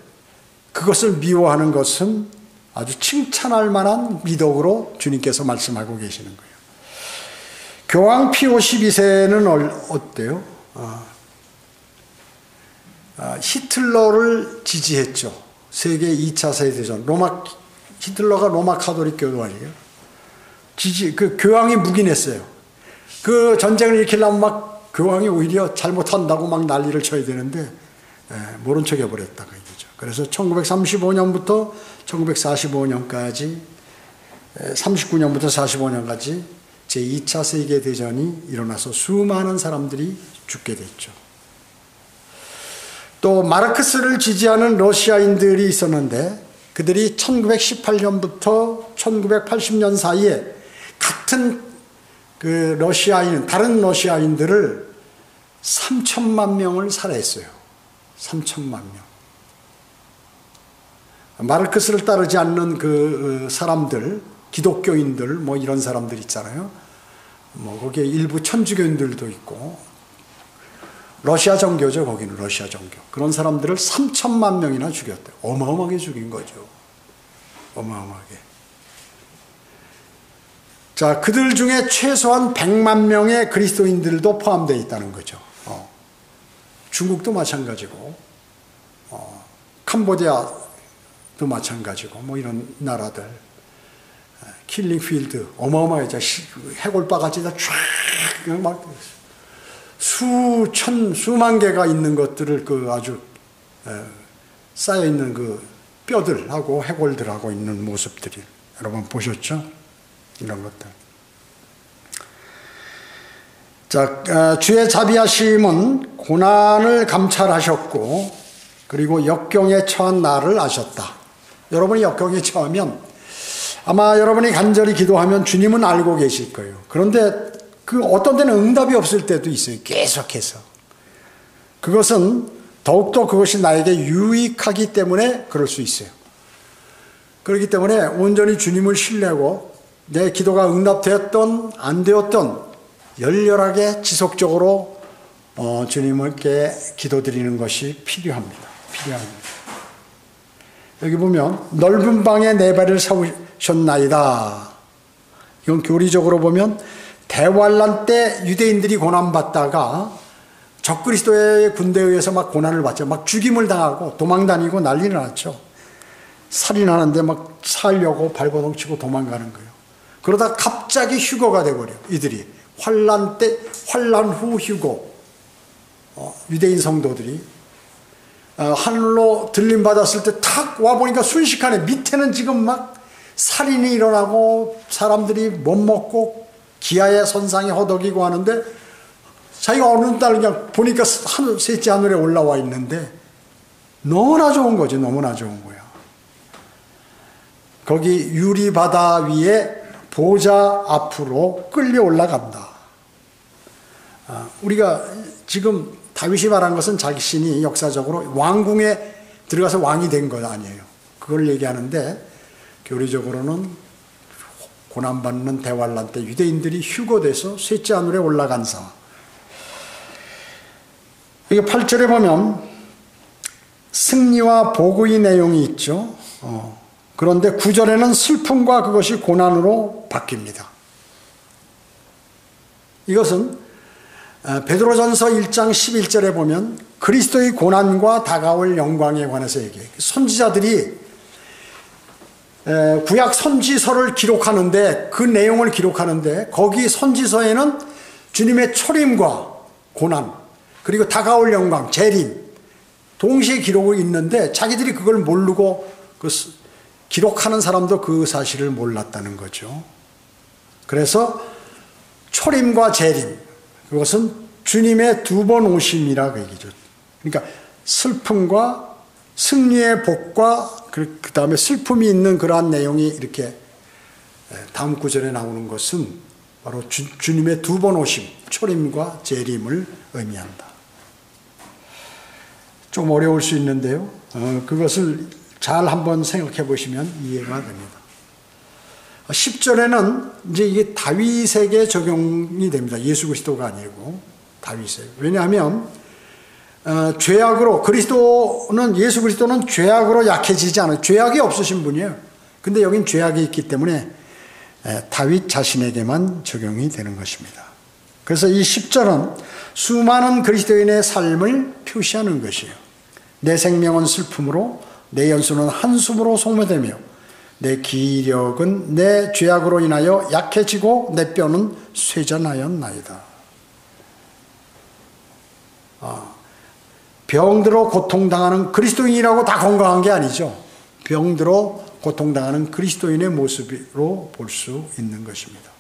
그것을 미워하는 것은 아주 칭찬할 만한 미덕으로 주님께서 말씀하고 계시는 거예요. 교황 피오 12세는 어때요? 히틀러를 지지했죠. 세계 2차 세계대전. 히틀러가 로마 카톨릭 교도 아니에요? 그 교황이 묵인했어요. 그 전쟁을 일으키려면 막 교황이 오히려 잘못한다고 막 난리를 쳐야 되는데, 모른 척 해버렸다. 그 얘기죠. 그래서 1935년부터 1945년까지, 39년부터 45년까지 제2차 세계대전이 일어나서 수많은 사람들이 죽게 됐죠. 또 마르크스를 지지하는 러시아인들이 있었는데 그들이 1918년부터 1980년 사이에 같은 다른 러시아인들을 3천만 명을 살해했어요. 3천만 명. 마르크스를 따르지 않는 그 사람들, 기독교인들, 뭐 이런 사람들 있잖아요. 뭐 거기에 일부 천주교인들도 있고, 러시아 정교죠, 거기는 러시아 정교. 그런 사람들을 3천만 명이나 죽였대요. 어마어마하게 죽인 거죠. 어마어마하게. 자, 그들 중에 최소한 100만 명의 그리스도인들도 포함되어 있다는 거죠. 중국도 마찬가지고, 캄보디아도 마찬가지고, 뭐 이런 나라들. 킬링필드, 어마어마하게 해골바가지 다 쫙, 막, 수만 개가 있는 것들을 아주 쌓여있는 그 뼈들하고 해골들하고 있는 모습들이 여러분 보셨죠? 이런 것들. 자, 주의 자비하심은 고난을 감찰하셨고, 그리고 역경에 처한 나를 아셨다. 여러분이 역경에 처하면 아마 여러분이 간절히 기도하면 주님은 알고 계실 거예요. 그런데 어떤 때는 응답이 없을 때도 있어요. 계속해서. 그것은 더욱더 그것이 나에게 유익하기 때문에 그럴 수 있어요. 그렇기 때문에 온전히 주님을 신뢰하고 내 기도가 응답되었던 안 되었던 열렬하게 지속적으로 주님께 기도드리는 것이 필요합니다. 여기 보면 넓은 방에 내 발을 세우셨나이다. 이건 교리적으로 보면 대환란 때 유대인들이 고난받다가 적그리스도의 군대에 의해서 막 고난을 받죠. 막 죽임을 당하고 도망다니고 난리를 났죠. 살인하는데 막 살려고 발버둥 치고 도망가는 거예요. 그러다 갑자기 휴거가 돼버려요. 이들이 환란 때, 환란 후 휴거. 유대인 성도들이 하늘로 들림 받았을 때 탁 와보니까 순식간에 밑에는 지금 막 살인이 일어나고 사람들이 못 먹고 기아의 선상에 허덕이고 하는데 자기가 어느 날 그냥 보니까 셋째 하늘에 올라와 있는데 너무나 좋은 거지. 너무나 좋은 거야. 거기 유리 바다 위에 보좌 앞으로 끌려 올라간다. 우리가 지금 다윗이 말한 것은 자신이 역사적으로 왕궁에 들어가서 왕이 된 것 아니에요. 그걸 얘기하는데 교리적으로는 고난받는 대환란 때 유대인들이 휴거돼서 셋째 하늘에 올라간 상황. 이게 8절에 보면 승리와 복의 내용이 있죠. 그런데 9절에는 슬픔과 그것이 고난으로 바뀝니다. 이것은 베드로전서 1장 11절에 보면 그리스도의 고난과 다가올 영광에 관해서 얘기해요. 선지자들이 구약 선지서를 기록하는데 그 내용을 기록하는데 거기 선지서에는 주님의 초림과 고난 그리고 다가올 영광, 재림 동시에 기록이 있는데 자기들이 그걸 모르고 기록하는 사람도 그 사실을 몰랐다는 거죠. 그래서 초림과 재림 그것은 주님의 두 번 오심이라 그 얘기죠. 그러니까 슬픔과 승리의 복과 그 다음에 슬픔이 있는 그러한 내용이 이렇게 다음 구절에 나오는 것은 바로 주님의 두 번 오심, 초림과 재림을 의미한다. 좀 어려울 수 있는데요. 그것을 잘 한번 생각해 보시면 이해가 됩니다. 10절에는 이제 이게 다윗에게 적용이 됩니다. 예수 그리스도가 아니고 다윗에. 왜냐하면 죄악으로 예수 그리스도는 죄악으로 약해지지 않아요. 죄악이 없으신 분이에요. 근데 여긴 죄악이 있기 때문에 다윗 자신에게만 적용이 되는 것입니다. 그래서 이 10절은 수많은 그리스도인의 삶을 표시하는 것이에요. 내 생명은 슬픔으로, 내 연수는 한숨으로 소모되며, 내 기력은 내 죄악으로 인하여 약해지고 내 뼈는 쇠잔하였나이다. 병들어 고통당하는 그리스도인이라고 다 건강한 게 아니죠. 병들어 고통당하는 그리스도인의 모습으로 볼 수 있는 것입니다.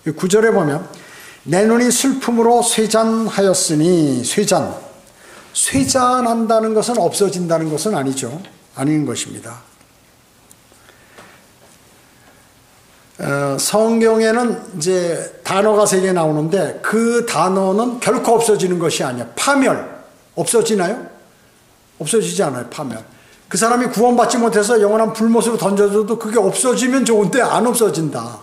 9절에 보면 내 눈이 슬픔으로 쇠잔하였으니, 쇠잔한다는 것은 없어진다는 것은 아니죠. 아닌 것입니다. 성경에는 이제 단어가 3개 나오는데 그 단어는 결코 없어지는 것이 아니야. 파멸. 없어지나요? 없어지지 않아요. 파멸. 그 사람이 구원받지 못해서 영원한 불못으로 던져져도 그게 없어지면 좋은데 안 없어진다.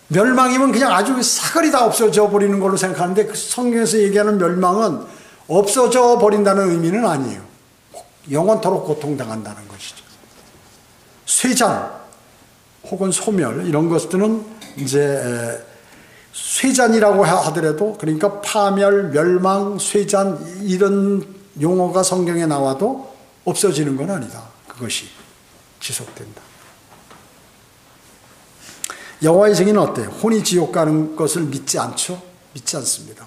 멸망이면 그냥 아주 사거리 다 없어져 버리는 걸로 생각하는데 그 성경에서 얘기하는 멸망은 없어져 버린다는 의미는 아니에요. 영원토록 고통당한다는 것이죠. 쇠잔 혹은 소멸 이런 것들은 이제 쇠잔이라고 하더라도, 그러니까 파멸, 멸망, 쇠잔 이런 용어가 성경에 나와도 없어지는 건 아니다. 그것이 지속된다. 여호와의 증인은 어때요? 혼이 지옥 가는 것을 믿지 않죠? 믿지 않습니다.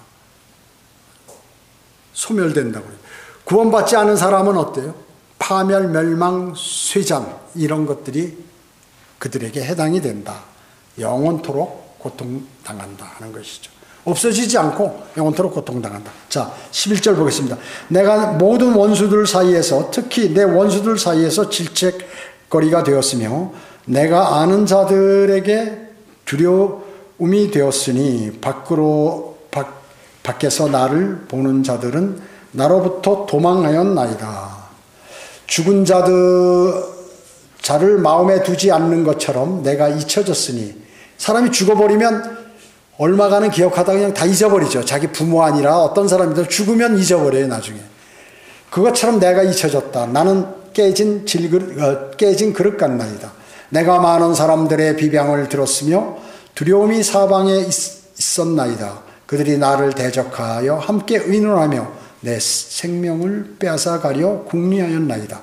소멸된다고 해요. 구원받지 않은 사람은 어때요? 파멸, 멸망, 쇠잔 이런 것들이 그들에게 해당이 된다. 영원토록 고통당한다 하는 것이죠. 없어지지 않고 영원토록 고통당한다. 자, 11절 보겠습니다. 내가 모든 원수들 사이에서, 특히 내 원수들 사이에서 질책거리가 되었으며 내가 아는 자들에게 두려움이 되었으니 밖에서 나를 보는 자들은 나로부터 도망하였나이다. 죽은 자를 마음에 두지 않는 것처럼 내가 잊혀졌으니, 사람이 죽어버리면 얼마간은 기억하다가 그냥 다 잊어버리죠. 자기 부모 아니라 어떤 사람이든 죽으면 잊어버려요, 나중에. 그것처럼 내가 잊혀졌다. 나는 깨진 그릇 같나이다. 내가 많은 사람들의 비방을 들었으며 두려움이 사방에 있었나이다. 그들이 나를 대적하여 함께 의논하며 내 생명을 빼앗아가려 궁리하였나이다.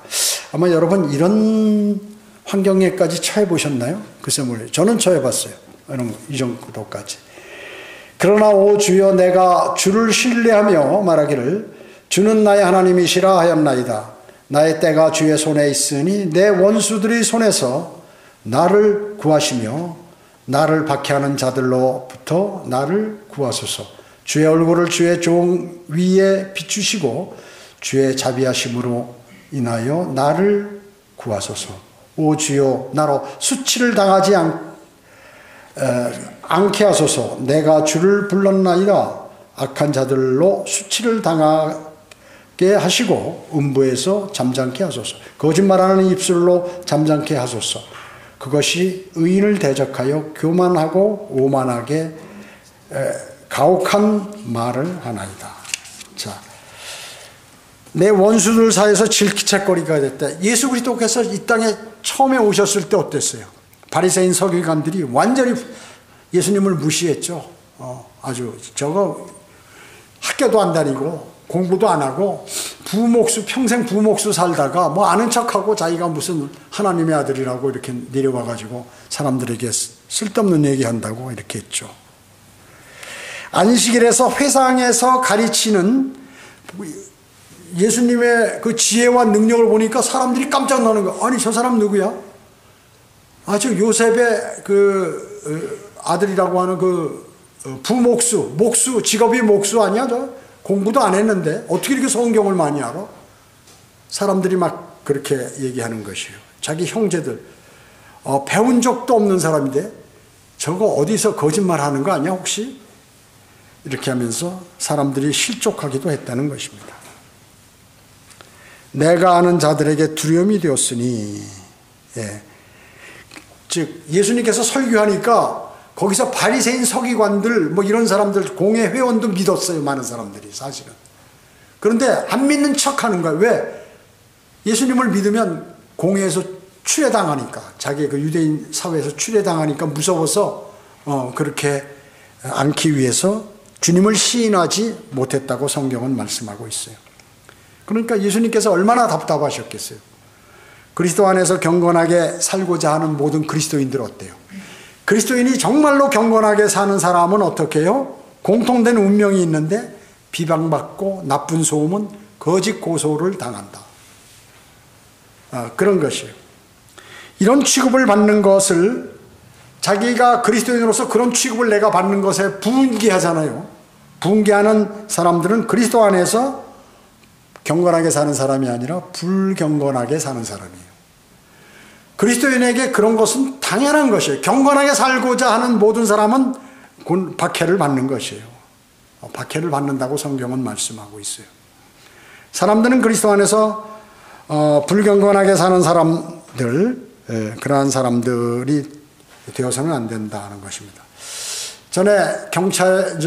아마 여러분 이런 환경에까지 처해 보셨나요? 글쎄 모르겠어요. 저는 처해 봤어요. 이 정도까지. 그러나 오 주여, 내가 주를 신뢰하며 말하기를 주는 나의 하나님이시라 하였나이다. 나의 때가 주의 손에 있으니 내 원수들의 손에서 나를 구하시며 나를 박해하는 자들로부터 나를 구하소서. 주의 얼굴을 주의 종 위에 비추시고 주의 자비하심으로 인하여 나를 구하소서. 오 주여, 나로 수치를 당하지 않게 하소서. 내가 주를 불렀나이다. 악한 자들로 수치를 당하게 하시고 음부에서 잠잠케 하소서. 거짓말하는 입술로 잠잠케 하소서. 그것이 의인을 대적하여 교만하고 오만하게 가혹한 말을 하나이다. 자, 내 원수들 사이에서 질기책거리가 됐다. 예수 그리스도께서 이 땅에 처음에 오셨을 때 어땠어요? 바리새인 서기관들이 완전히 예수님을 무시했죠. 아주 저거 학교도 안 다니고 공부도 안 하고 평생 부목수 살다가 뭐 아는 척하고 자기가 무슨 하나님의 아들이라고 이렇게 내려와가지고 사람들에게 쓸데없는 얘기한다고 이렇게 했죠. 안식일에서 회상에서 가르치는 예수님의 그 지혜와 능력을 보니까 사람들이 깜짝 놀라는 거야. 아니, 저 사람 누구야? 저 요셉의 그 아들이라고 하는 그 부목수, 직업이 목수 아니야? 저 공부도 안 했는데 어떻게 이렇게 성경을 많이 알아? 사람들이 막 그렇게 얘기하는 것이에요. 자기 형제들, 배운 적도 없는 사람인데 저거 어디서 거짓말 하는 거 아니야 혹시? 이렇게 하면서 사람들이 실족하기도 했다는 것입니다. 내가 아는 자들에게 두려움이 되었으니. 예. 즉 예수님께서 설교하니까 거기서 바리새인 서기관들 뭐 이런 사람들 공회 회원도 믿었어요. 많은 사람들이 사실은. 그런데 안 믿는 척하는 거예요. 왜? 예수님을 믿으면 공회에서 추례당하니까, 자기의 그 유대인 사회에서 추례당하니까 무서워서 그렇게 않기 위해서 주님을 시인하지 못했다고 성경은 말씀하고 있어요. 그러니까 예수님께서 얼마나 답답하셨겠어요. 그리스도 안에서 경건하게 살고자 하는 모든 그리스도인들 어때요? 그리스도인이 정말로 경건하게 사는 사람은 어떻게 해요? 공통된 운명이 있는데 비방받고 나쁜 소음은 거짓 고소를 당한다. 그런 것이에요. 이런 취급을 받는 것을, 자기가 그리스도인으로서 그런 취급을 내가 받는 것에 분개하잖아요. 분개하는 사람들은 그리스도 안에서 경건하게 사는 사람이 아니라 불경건하게 사는 사람이에요. 그리스도인에게 그런 것은 당연한 것이에요. 경건하게 살고자 하는 모든 사람은 박해를 받는 것이에요. 박해를 받는다고 성경은 말씀하고 있어요. 사람들은 그리스도 안에서 불경건하게 사는 사람들, 그러한 사람들이 되어서는 안 된다는 것입니다. 전에 경찰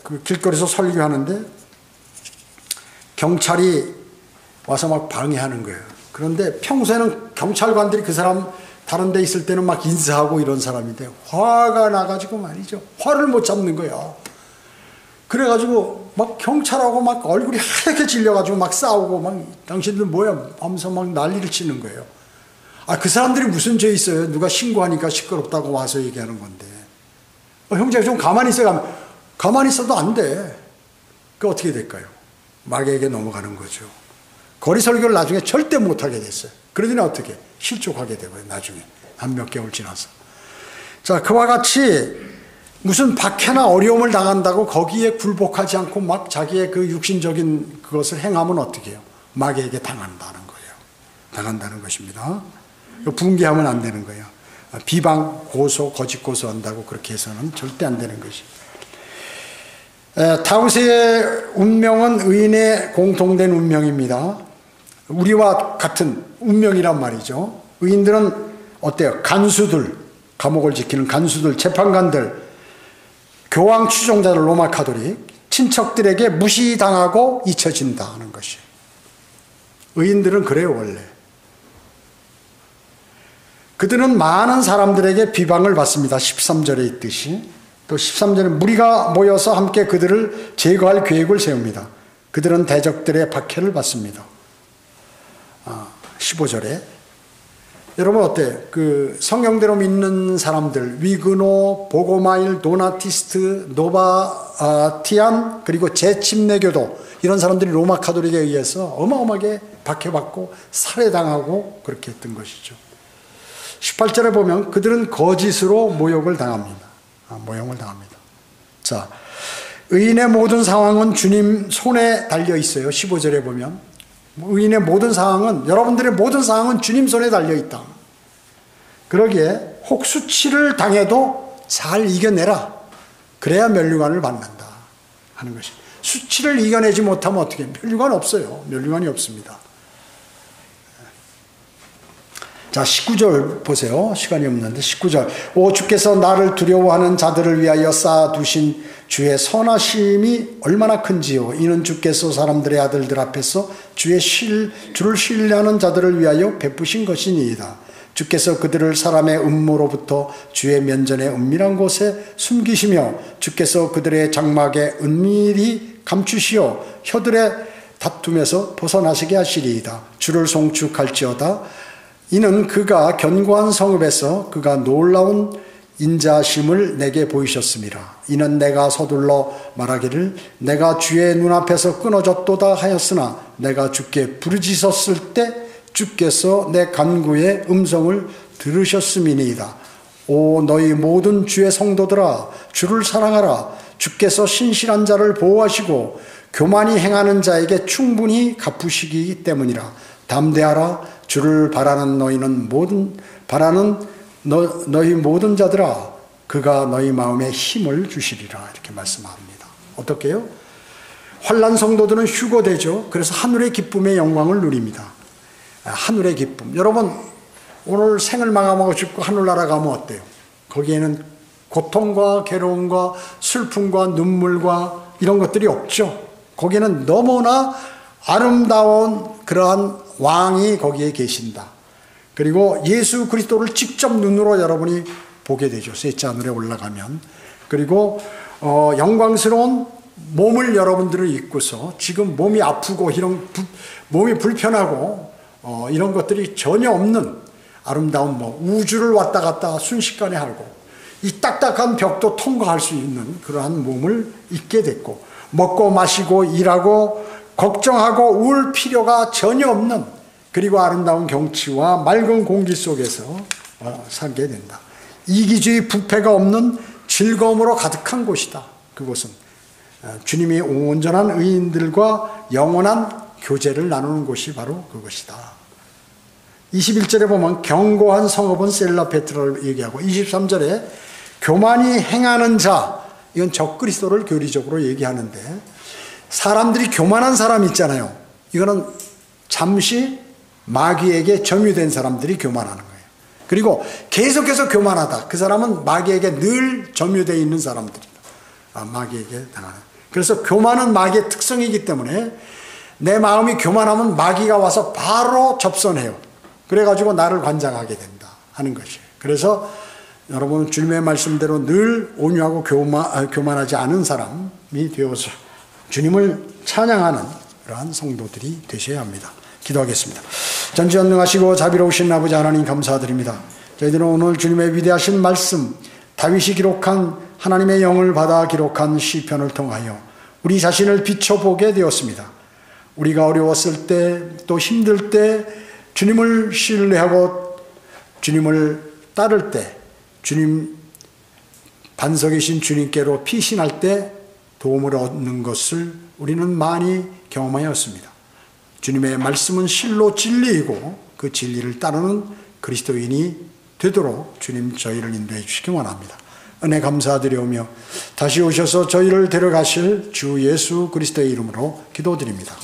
그 길거리에서 설교하는데 경찰이 와서 막 방해하는 거예요. 그런데 평소에는 경찰관들이 그 사람 다른 데 있을 때는 막 인사하고 이런 사람인데 화가 나가지고 말이죠. 화를 못 잡는 거야. 그래가지고 막 경찰하고 막 얼굴이 하얗게 질려가지고 막 싸우고 막 당신들 뭐야 하면서 막 난리를 치는 거예요. 그 사람들이 무슨 죄 있어요? 누가 신고하니까 시끄럽다고 와서 얘기하는 건데. 형제가 좀 가만히 있어요. 가만히 있어도 안 돼. 그 어떻게 될까요? 마귀에게 넘어가는 거죠. 거리 설교를 나중에 절대 못하게 됐어요. 그러더니 어떻게? 실족하게 되고요. 나중에 한 몇 개월 지나서. 자, 그와 같이 무슨 박해나 어려움을 당한다고 거기에 굴복하지 않고 막 자기의 그 육신적인 그것을 행하면 어떻게 해요? 마귀에게 당한다는 거예요. 당한다는 것입니다. 분개하면 안 되는 거예요. 비방, 고소, 거짓 고소한다고 그렇게 해서는 절대 안 되는 것이에요. 다윗의 운명은 의인의 공통된 운명입니다. 우리와 같은 운명이란 말이죠. 의인들은 어때요? 간수들, 감옥을 지키는 간수들, 재판관들, 교황 추종자들, 로마 카톨릭, 친척들에게 무시당하고 잊혀진다는 것이에요. 의인들은 그래요, 원래. 그들은 많은 사람들에게 비방을 받습니다. 13절에 있듯이. 또 13절에 무리가 모여서 함께 그들을 제거할 계획을 세웁니다. 그들은 대적들의 박해를 받습니다. 15절에 여러분 어때요? 그 성경대로 믿는 사람들, 위그노, 보고마일, 도나티스트, 노바티안, 그리고 재침례교도, 이런 사람들이 로마 카톨릭에 의해서 어마어마하게 박해받고 살해당하고 그렇게 했던 것이죠. 18절에 보면 그들은 거짓으로 모욕을 당합니다. 모욕을 당합니다. 자, 의인의 모든 상황은 주님 손에 달려 있어요. 15절에 보면 의인의 모든 상황은, 여러분들의 모든 상황은 주님 손에 달려 있다. 그러기에 혹 수치를 당해도 잘 이겨내라. 그래야 면류관을 받는다 하는 것이. 수치를 이겨내지 못하면 어떻게 해요? 면류관 없어요. 면류관이 없습니다. 자, 19절 보세요. 시간이 없는데 19절. 오, 주께서 나를 두려워하는 자들을 위하여 쌓아두신 주의 선하심이 얼마나 큰지요. 이는 주께서 사람들의 아들들 앞에서 주를 신뢰하는 자들을 위하여 베푸신 것이니이다. 주께서 그들을 사람의 음모로부터 주의 면전의 은밀한 곳에 숨기시며 주께서 그들의 장막에 은밀히 감추시어 혀들의 다툼에서 벗어나시게 하시리이다. 주를 송축할지어다. 이는 그가 견고한 성읍에서 그가 놀라운 인자심을 내게 보이셨습니다. 이는 내가 서둘러 말하기를 내가 주의 눈앞에서 끊어졌도다 하였으나 내가 주께 부르짖었을 때 주께서 내 간구의 음성을 들으셨음이니이다. 오, 너희 모든 주의 성도들아, 주를 사랑하라. 주께서 신실한 자를 보호하시고 교만히 행하는 자에게 충분히 갚으시기 때문이라. 담대하라. 주를 바라는 너희 모든 자들아, 그가 너희 마음에 힘을 주시리라. 이렇게 말씀합니다. 어떻게 해요? 환난 성도들은 휴거되죠. 그래서 하늘의 기쁨의 영광을 누립니다. 하늘의 기쁨. 여러분 오늘 생을 마감하고 죽고 하늘나라 가면 어때요? 거기에는 고통과 괴로움과 슬픔과 눈물과 이런 것들이 없죠. 거기에는 너무나 아름다운 그러한 왕이 거기에 계신다. 그리고 예수 그리스도를 직접 눈으로 여러분이 보게 되죠. 셋째 하늘에 올라가면. 그리고 영광스러운 몸을 여러분들을 입고서 지금 몸이 아프고 이런 몸이 불편하고 이런 것들이 전혀 없는 아름다운 우주를 왔다 갔다 순식간에 하고 이 딱딱한 벽도 통과할 수 있는 그러한 몸을 입게 됐고 먹고 마시고 일하고 걱정하고 울 필요가 전혀 없는 그리고 아름다운 경치와 맑은 공기 속에서 살게 된다. 이기주의 부패가 없는 즐거움으로 가득한 곳이다. 그곳은 주님이 온전한 의인들과 영원한 교제를 나누는 곳이 바로 그것이다. 21절에 보면 견고한 성읍은 셀라페트라를 얘기하고 23절에 교만이 행하는 자, 이건 적그리스도를 교리적으로 얘기하는데 사람들이 교만한 사람 있잖아요. 이거는 잠시 마귀에게 점유된 사람들이 교만하는 거예요. 그리고 계속해서 교만하다. 그 사람은 마귀에게 늘 점유되어 있는 사람들이다. 마귀에게 당하는. 그래서 교만은 마귀의 특성이기 때문에 내 마음이 교만하면 마귀가 와서 바로 접선해요. 그래가지고 나를 관장하게 된다 하는 것이에요. 그래서 여러분 주님의 말씀대로 늘 온유하고 교만하지 않은 사람이 되어서 주님을 찬양하는 그러한 성도들이 되셔야 합니다. 기도하겠습니다. 전지전능하시고 자비로우신 아버지 하나님 감사드립니다. 저희들은 오늘 주님의 위대하신 말씀, 다윗이 기록한 하나님의 영을 받아 기록한 시편을 통하여 우리 자신을 비춰보게 되었습니다. 우리가 어려웠을 때 또 힘들 때 주님을 신뢰하고 주님을 따를 때 주님 반석에 계신 주님께로 피신할 때 도움을 얻는 것을 우리는 많이 경험하였습니다. 주님의 말씀은 실로 진리이고 그 진리를 따르는 그리스도인이 되도록 주님 저희를 인도해 주시기 원합니다. 은혜 감사드리오며 다시 오셔서 저희를 데려가실 주 예수 그리스도의 이름으로 기도드립니다.